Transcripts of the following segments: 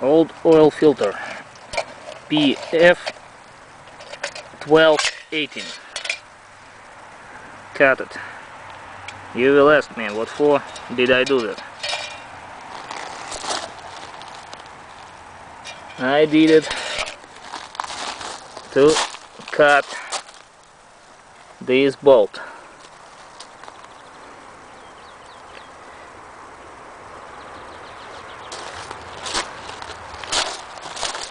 Old oil filter PF1218. Cut it. You will ask me, what for did I do that? I did it to cut this bolt.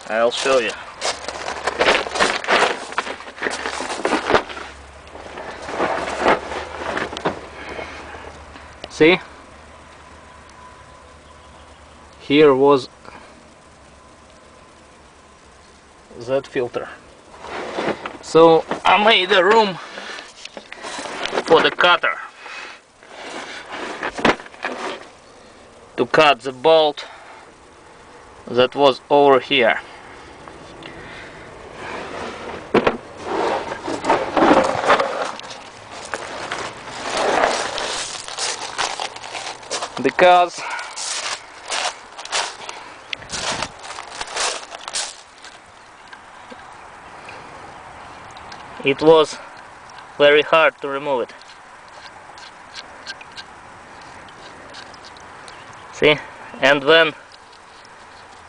I'll show you. See? Here was that filter. So I made a room for the cutter to cut the bolt that was over here. Because it was very hard to remove it. See? And when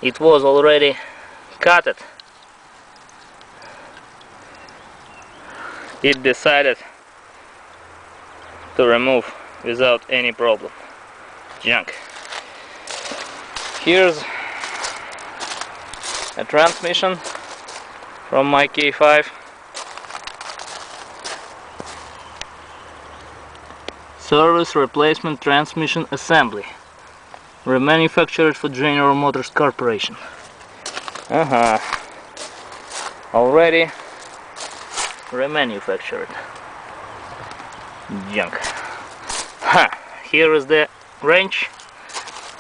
it was already cut, it decided to remove without any problem. Junk. Here's a transmission from my K5. Service replacement transmission assembly. Remanufactured for General Motors Corporation. Already remanufactured. Junk. Here is the wrench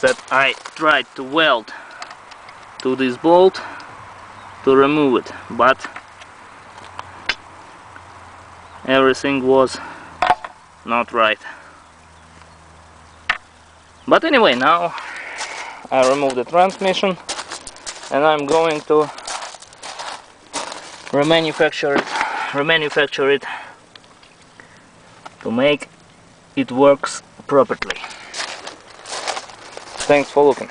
that I tried to weld to this bolt to remove it, but everything was not right. But anyway, now I removed the transmission and I'm going to remanufacture it to make it works properly. Thanks for looking.